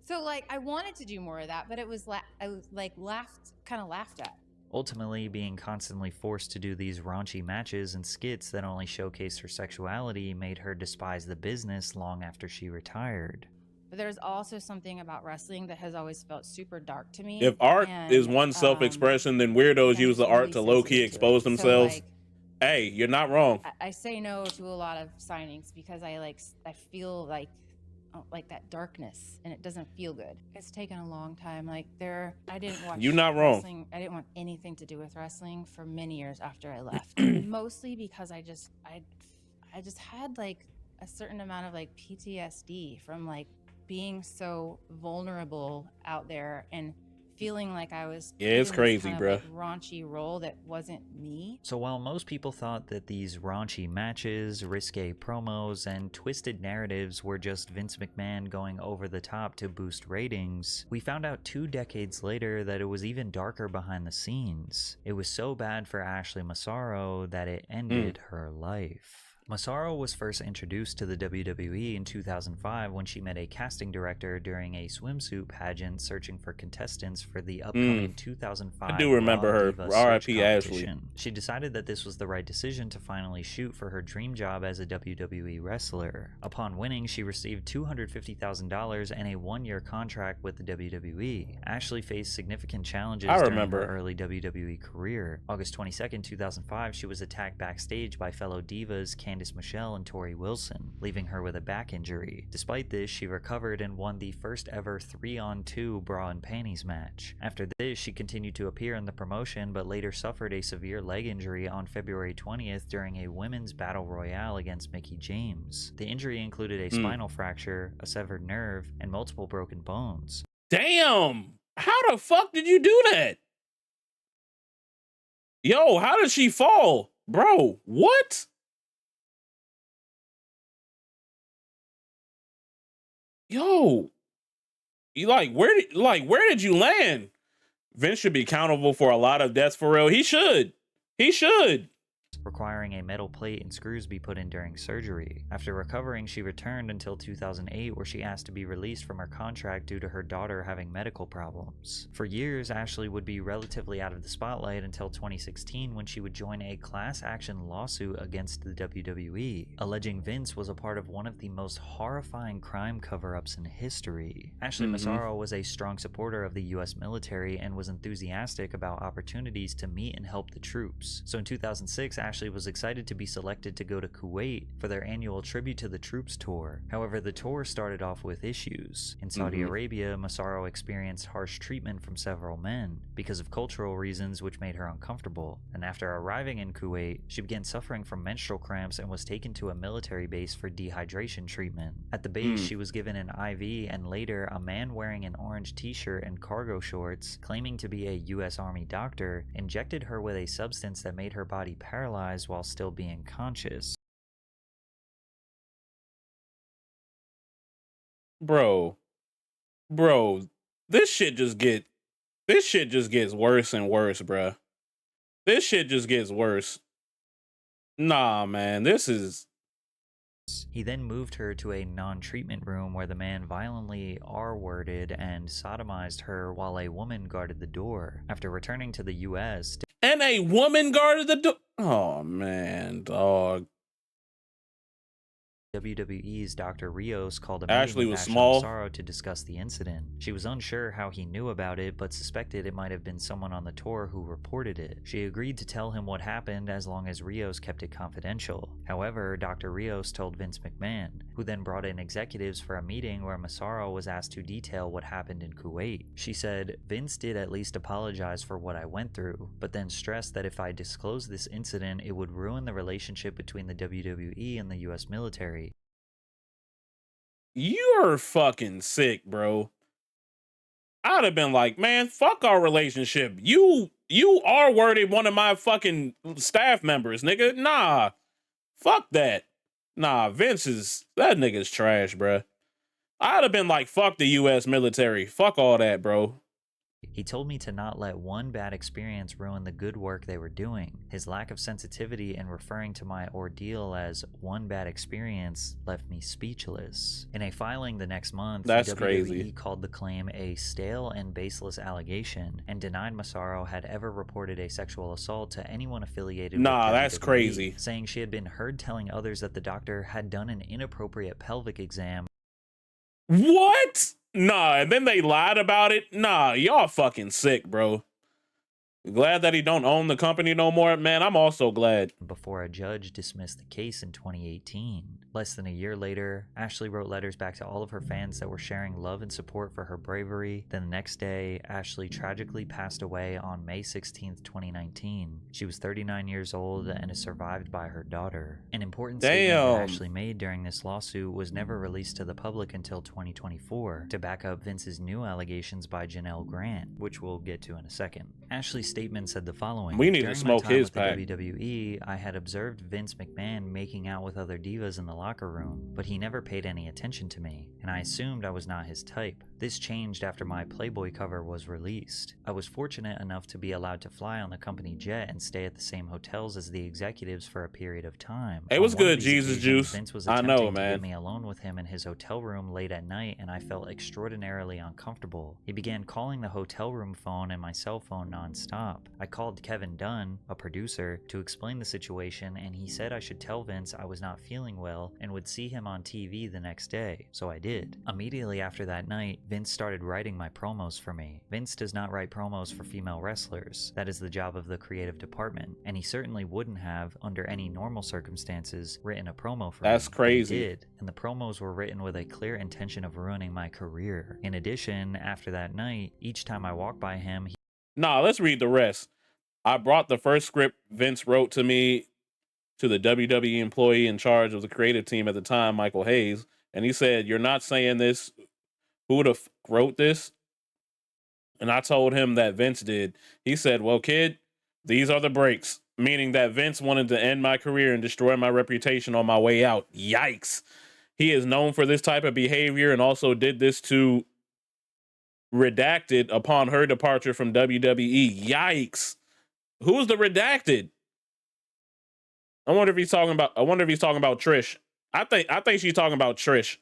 So like I wanted to do more of that, but I was kind of laughed at. Ultimately, being constantly forced to do these raunchy matches and skits that only showcased her sexuality made her despise the business long after she retired. But there's also something about wrestling that has always felt super dark to me. If art is one self-expression, then weirdos use the art to low-key expose themselves. So, like, hey, you're not wrong. I say no to a lot of signings because I feel like that darkness, and it doesn't feel good. It's taken a long time. I didn't watch. You're not wrong. Wrestling. I didn't want anything to do with wrestling for many years after I left. Mostly because I just had like a certain amount of like PTSD from like being so vulnerable out there and feeling like I was it's crazy, bro. Like raunchy role that wasn't me. So while most people thought that these raunchy matches, risque promos, and twisted narratives were just Vince McMahon going over the top to boost ratings, we found out 2 decades later that it was even darker behind the scenes. It was so bad for Ashley Massaro that it ended her life. Massaro was first introduced to the WWE in 2005 when she met a casting director during a swimsuit pageant searching for contestants for the upcoming 2005 I do remember her. R.I.P. Ashley. She decided that this was the right decision to finally shoot for her dream job as a WWE wrestler. Upon winning, she received $250,000 and a 1-year contract with the WWE. Ashley faced significant challenges during her early WWE career. August 22nd, 2005, she was attacked backstage by fellow divas Candice Michelle and Tori Wilson, leaving her with a back injury. Despite this, she recovered and won the first ever 3-on-2 bra and panties match. After this, she continued to appear in the promotion, but later suffered a severe leg injury on February 20th during a women's battle royale against Mickie James. The injury included a spinal fracture, a severed nerve, and multiple broken bones. Damn! How the fuck did you do that? Yo, how did she fall? Bro, what? Yo, where did you land? Vince should be accountable for a lot of deaths for real. He should. Requiring a metal plate and screws be put in during surgery. After recovering, she returned until 2008, where she asked to be released from her contract due to her daughter having medical problems. For years, Ashley would be relatively out of the spotlight until 2016, when she would join a class action lawsuit against the WWE, alleging Vince was a part of one of the most horrifying crime cover-ups in history. Ashley Massaro was a strong supporter of the US military and was enthusiastic about opportunities to meet and help the troops. So in 2006, Ashley was excited to be selected to go to Kuwait for their annual Tribute to the Troops tour. However, the tour started off with issues. In Saudi Arabia, Massaro experienced harsh treatment from several men because of cultural reasons which made her uncomfortable. And after arriving in Kuwait, she began suffering from menstrual cramps and was taken to a military base for dehydration treatment. At the base, she was given an IV, and later a man wearing an orange t-shirt and cargo shorts, claiming to be a US Army doctor, injected her with a substance that made her body paralyzed while still being conscious. Bro, this shit just gets worse and worse, bruh. This shit just gets worse. Nah, man, this is... He then moved her to a non-treatment room where the man violently R-worded and sodomized her while a woman guarded the door. After returning to the US... And a woman guarded the door? Oh, man, dog. WWE's Dr. Rios called a Ashley meeting with was Ashley small. Massaro to discuss the incident. She was unsure how he knew about it, but suspected it might have been someone on the tour who reported it. She agreed to tell him what happened as long as Rios kept it confidential. However, Dr. Rios told Vince McMahon, who then brought in executives for a meeting where Massaro was asked to detail what happened in Kuwait. She said, "Vince did at least apologize for what I went through, but then stressed that if I disclosed this incident, it would ruin the relationship between the WWE and the US military." You're fucking sick, bro. I'd have been like, man, fuck our relationship. You R-worded one of my fucking staff members, nigga. Nah, fuck that. Nah, that nigga's trash, bro. I'd have been like, fuck the US military. Fuck all that, bro. He told me to not let one bad experience ruin the good work they were doing. His lack of sensitivity in referring to my ordeal as one bad experience left me speechless. In a filing the next month, That's WWE crazy. called the claim a stale and baseless allegation and denied Massaro had ever reported a sexual assault to anyone affiliated with WWE, that's crazy. saying she had been heard telling others that the doctor had done an inappropriate pelvic exam. What? Nah, and then they lied about it? Nah, y'all fucking sick, bro. Glad that he don't own the company no more. Man, I'm also glad. Before a judge dismissed the case in 2018. Less than a year later, Ashley wrote letters back to all of her fans that were sharing love and support for her bravery. Then the next day, Ashley tragically passed away on May 16th, 2019. She was 39 years old and is survived by her daughter. An important statement that Ashley made during this lawsuit was never released to the public until 2024 to back up Vince's new allegations by Janelle Grant, which we'll get to in a second. Ashley's statement said the following: We need "During to smoke my time his with the pack. WWE, I had observed Vince McMahon making out with other divas in the locker room, but he never paid any attention to me, and I assumed I was not his type. This changed after my Playboy cover was released. I was fortunate enough to be allowed to fly on the company jet and stay at the same hotels as the executives for a period of time. It On was one of good, these Jesus occasions, Juice. Vince was I attempting know, to man. get me alone with him in his hotel room late at night, and I felt extraordinarily uncomfortable. He began calling the hotel room phone and my cell phone non-stop. I called Kevin Dunn, a producer, to explain the situation, and he said I should tell Vince I was not feeling well and would see him on TV the next day, so I did. Immediately after that night, Vince started writing my promos for me. Vince does not write promos for female wrestlers. That is the job of the creative department, and he certainly wouldn't have, under any normal circumstances, written a promo for me. That's crazy. But he did, and the promos were written with a clear intention of ruining my career. In addition, after that night, each time I walked by him, Nah, let's read the rest. I brought the first script Vince wrote to me to the WWE employee in charge of the creative team at the time, Michael Hayes, and he said, "You're not saying this. Who the fuck wrote this?" And I told him that Vince did. He said, "Well, kid, these are the breaks," meaning that Vince wanted to end my career and destroy my reputation on my way out. Yikes. He is known for this type of behavior and also did this to redacted upon her departure from WWE. Yikes. Who's the redacted? I wonder if he's talking about Trish. I think she's talking about Trish.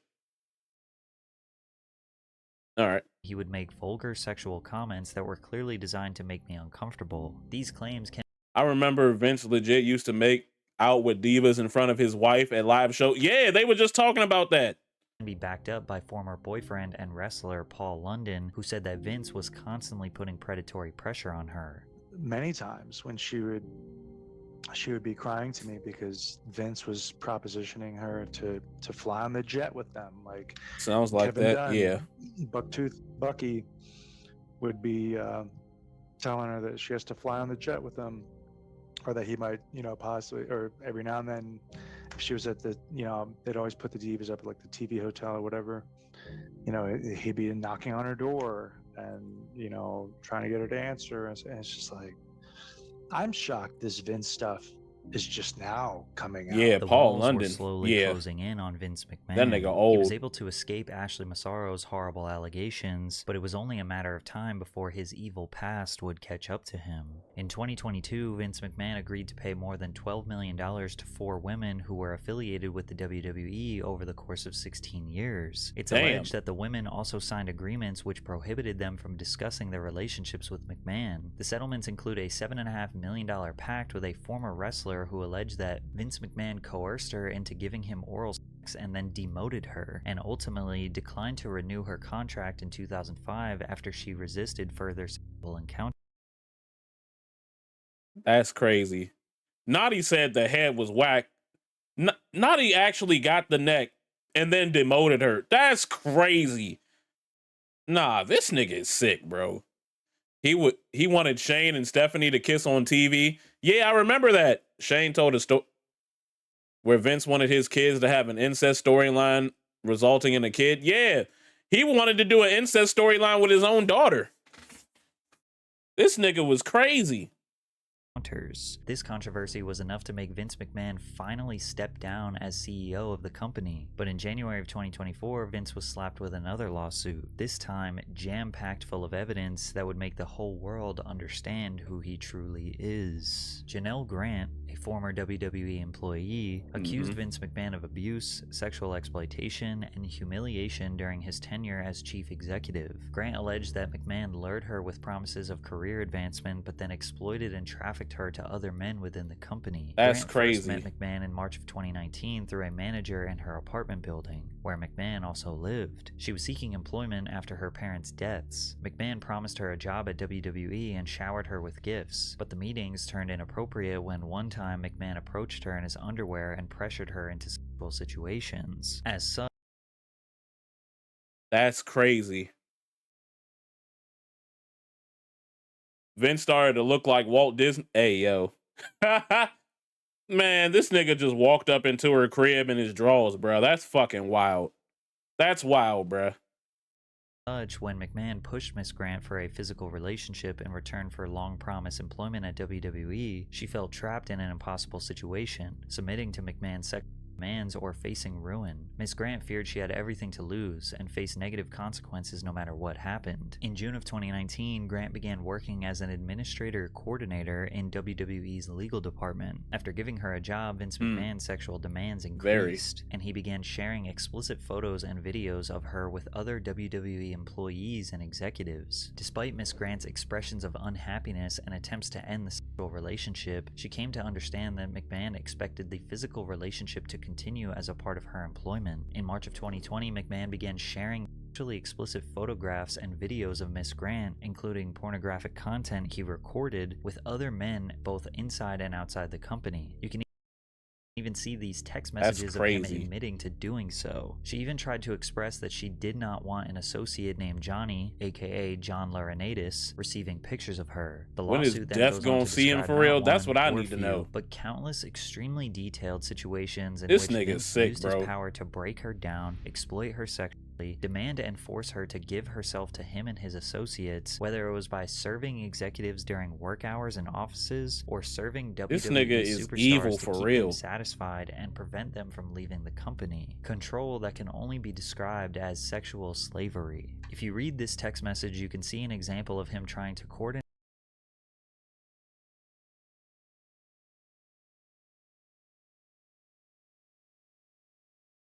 All right. He would make vulgar sexual comments that were clearly designed to make me uncomfortable. These claims can I remember Vince legit used to make out with divas in front of his wife at live shows. Yeah, they were just talking about that. be backed up by former boyfriend and wrestler Paul London, who said that Vince was constantly putting predatory pressure on her. Many times when she would be crying to me because Vince was propositioning her to fly on the jet with them. Like, sounds like Kevin that. Dunn, Yeah. Bucky would be telling her that she has to fly on the jet with them, or that he might, possibly, or every now and then, if she was at the, they'd always put the divas up at like the TV hotel or whatever. He'd be knocking on her door and trying to get her to answer, and it's just like, I'm shocked this Vince stuff is just now coming out. Yeah, The Paul walls London. were slowly Yeah. closing in on Vince McMahon. That nigga old. He was able to escape Ashley Massaro's horrible allegations, but it was only a matter of time before his evil past would catch up to him. In 2022, Vince McMahon agreed to pay more than $12 million to 4 women who were affiliated with the WWE over the course of 16 years. It's alleged that the women also signed agreements which prohibited them from discussing their relationships with McMahon. The settlements include a $7.5 million pact with a former wrestler who alleged that Vince McMahon coerced her into giving him oral sex and then demoted her, and ultimately declined to renew her contract in 2005 after she resisted further sexual encounters. That's crazy. Naughty said the head was whack. Naughty actually got the neck and then demoted her. That's crazy. Nah, this nigga is sick, bro. He wanted Shane and Stephanie to kiss on TV. Yeah, I remember that. Shane told a story where Vince wanted his kids to have an incest storyline resulting in a kid. Yeah, he wanted to do an incest storyline with his own daughter. This nigga was crazy. This controversy was enough to make Vince McMahon finally step down as CEO of the company. But in January of 2024, Vince was slapped with another lawsuit, this time jam-packed full of evidence that would make the whole world understand who he truly is. Janelle Grant, a former WWE employee, accused Vince McMahon of abuse, sexual exploitation, and humiliation during his tenure as chief executive. Grant alleged that McMahon lured her with promises of career advancement, but then exploited and trafficked her to other men within the company. That's Grant crazy. First met McMahon in March of 2019 through a manager in her apartment building, where McMahon also lived. She was seeking employment after her parents' deaths. McMahon promised her a job at WWE and showered her with gifts, but the meetings turned inappropriate when one time McMahon approached her in his underwear and pressured her into sexual situations. As such, That's crazy. Vince started to look like Walt Disney. Hey, yo. Man, this nigga just walked up into her crib in his drawers, bro. That's fucking wild. That's wild, bro. when McMahon pushed Miss Grant for a physical relationship in return for long-promised employment at WWE, she felt trapped in an impossible situation, submitting to McMahon's sexual demands or facing ruin. Miss Grant feared she had everything to lose and faced negative consequences no matter what happened. In June of 2019, Grant began working as an administrator coordinator in WWE's legal department. After giving her a job, Vince McMahon's sexual demands increased, and he began sharing explicit photos and videos of her with other WWE employees and executives. Despite Miss Grant's expressions of unhappiness and attempts to end the sexual relationship, she came to understand that McMahon expected the physical relationship to continue as a part of her employment. In March of 2020, McMahon began sharing sexually explicit photographs and videos of Miss Grant, including pornographic content he recorded with other men both inside and outside the company. You can even see these text messages of him admitting to doing so. She even tried to express that she did not want an associate named Johnny, aka John Laurinaitis, receiving pictures of her. The When is lawsuit then Death goes on gonna to see him describe for real? not That's one what I or need to few, know. but countless extremely detailed situations in This which nigga's Vince sick, used bro. his power to break her down, exploit her sexually, demand and force her to give herself to him and his associates, whether it was by serving executives during work hours in offices or serving This WWE nigga is superstars evil to for keep real. them satisfied and prevent them from leaving the company. Control that can only be described as sexual slavery. If you read this text message, you can see an example of him trying to coordinate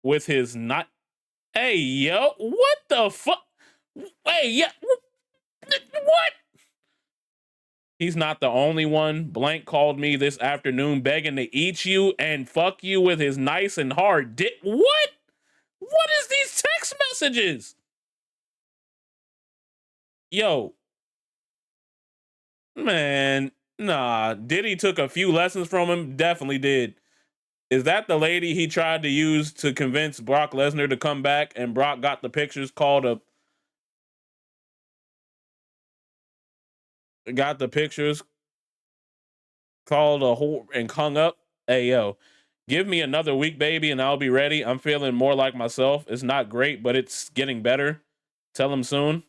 with his not. Hey, yo, what the fuck? Hey, yeah, what? He's not the only one. Blank called me this afternoon begging to eat you and fuck you with his nice and hard dick. What? What is these text messages? Yo, man, nah. Diddy took a few lessons from him. Definitely did. Is that the lady he tried to use to convince Brock Lesnar to come back and Brock got the pictures called a... Got the pictures called a whore and hung up? Hey, yo, give me another week, baby, and I'll be ready. I'm feeling more like myself. It's not great, but it's getting better. Tell him soon.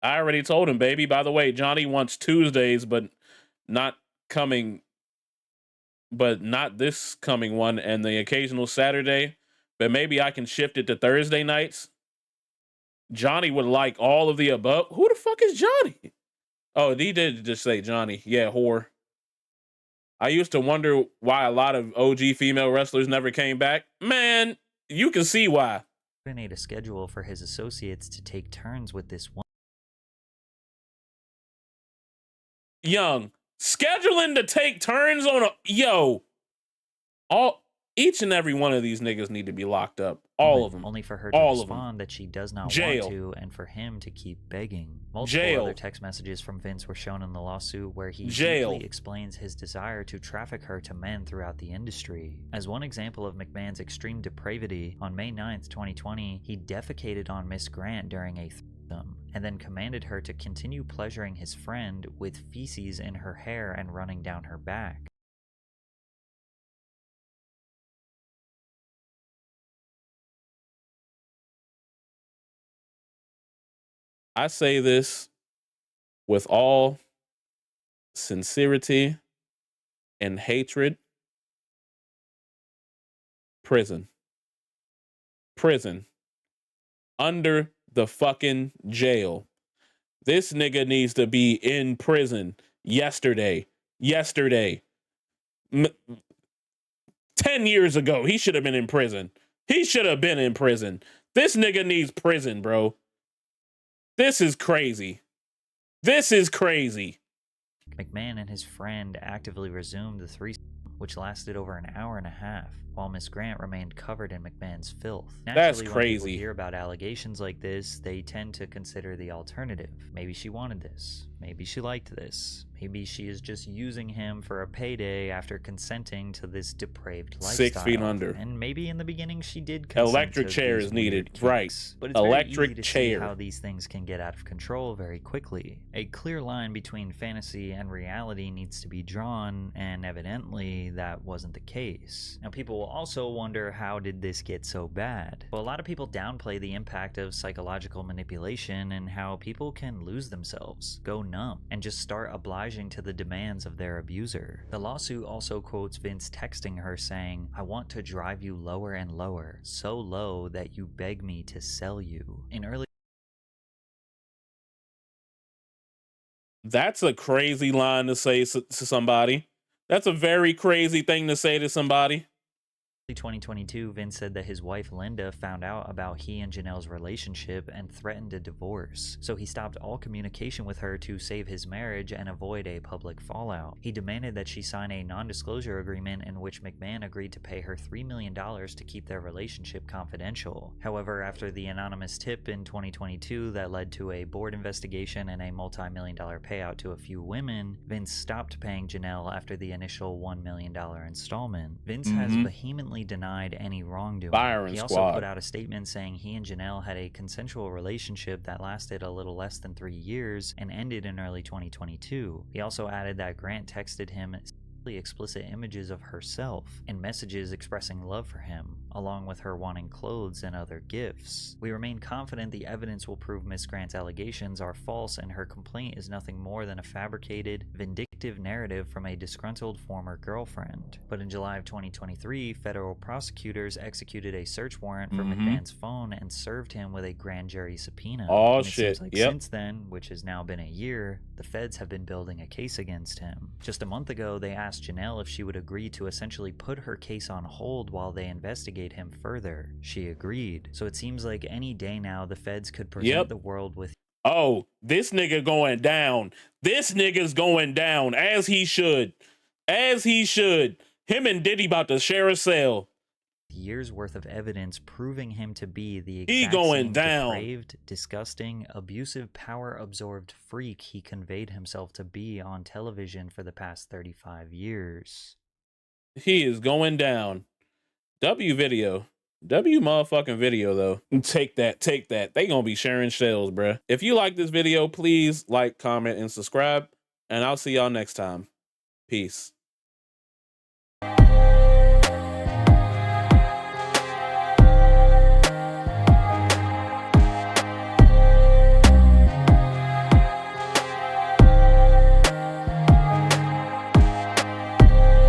I already told him, baby. By the way, Johnny wants Tuesdays, but not coming... but not this coming one, and the occasional Saturday, but maybe I can shift it to Thursday nights. Johnny would like all of the above. Who the fuck is Johnny? Oh, he did just say Johnny. Yeah, whore. I used to wonder why a lot of OG female wrestlers never came back. Man, you can see why. a schedule for his associates to take turns with this one. Young, scheduling to take turns on a... Yo, each and every one of these niggas need to be locked up. All of them. Only for her to respond that she does not want to, and for him to keep begging. Multiple other text messages from Vince were shown in the lawsuit where he deeply explains his desire to traffic her to men throughout the industry. As one example of McMahon's extreme depravity, on May 9th, 2020, he defecated on Miss Grant during a threesome, and then commanded her to continue pleasuring his friend with feces in her hair and running down her back. I say this with all sincerity and hatred. Prison. Prison. Under the fucking jail. This nigga needs to be in prison yesterday. 10 years ago, he should have been in prison. He should have been in prison. This nigga needs prison, bro. This is crazy. This is crazy. McMahon and his friend actively resumed the threesome, which lasted over an hour and a half, while Miss Grant remained covered in McMahon's filth. That's Naturally, crazy. when people hear about allegations like this, they tend to consider the alternative. Maybe she wanted this. Maybe she liked this. Maybe she is just using him for a payday after consenting to this depraved lifestyle. 6 feet under. And maybe in the beginning she did consent. Electric to chair these is needed. weird Right. kinks. But it's Electric very easy to see chair. how these things can get out of control very quickly. A clear line between fantasy and reality needs to be drawn, and evidently that wasn't the case. Now, people will also wonder, how did this get so bad? Well, a lot of people downplay the impact of psychological manipulation and how people can lose themselves, go numb, and just start obliging to the demands of their abuser. The lawsuit also quotes Vince texting her saying, "I want to drive you lower and lower, so low that you beg me to sell you." In early... That's a crazy line to say to somebody. That's a very crazy thing to say to somebody. 2022, Vince said that his wife Linda found out about he and Janelle's relationship and threatened a divorce, so he stopped all communication with her to save his marriage and avoid a public fallout. He demanded that she sign a non-disclosure agreement in which McMahon agreed to pay her $3 million to keep their relationship confidential. However, after the anonymous tip in 2022 that led to a board investigation and a multi-million-dollar payout to a few women, Vince stopped paying Janelle after the initial $1 million installment. Vince has vehemently denied any wrongdoing. He also put out a statement saying he and Janelle had a consensual relationship that lasted a little less than 3 years and ended in early 2022. He also added that Grant texted him explicit images of herself and messages expressing love for him. along with her wanting clothes and other gifts. We remain confident the evidence will prove Miss Grant's allegations are false and her complaint is nothing more than a fabricated, vindictive narrative from a disgruntled former girlfriend. But in July of 2023, federal prosecutors executed a search warrant for McMahon's phone and served him with a grand jury subpoena. Oh, And it shit. seems like Yep. since then, which has now been a year, the feds have been building a case against him. Just a month ago, they asked Janelle if she would agree to essentially put her case on hold while they investigate him further. She agreed. So it seems like any day now, the feds could present the world with oh, this nigga going down. This nigga's going down, as he should. As he should. Him and Diddy about to share a cell. years worth of evidence proving him to be the He exact going same down. depraved, disgusting, abusive, power-absorbed freak he conveyed himself to be on television for the past 35 years. He is going down. W video. W motherfucking video, though. Take that. Take that. They gonna be sharing shells, bruh. If you like this video, please like, comment, and subscribe. And I'll see y'all next time. Peace.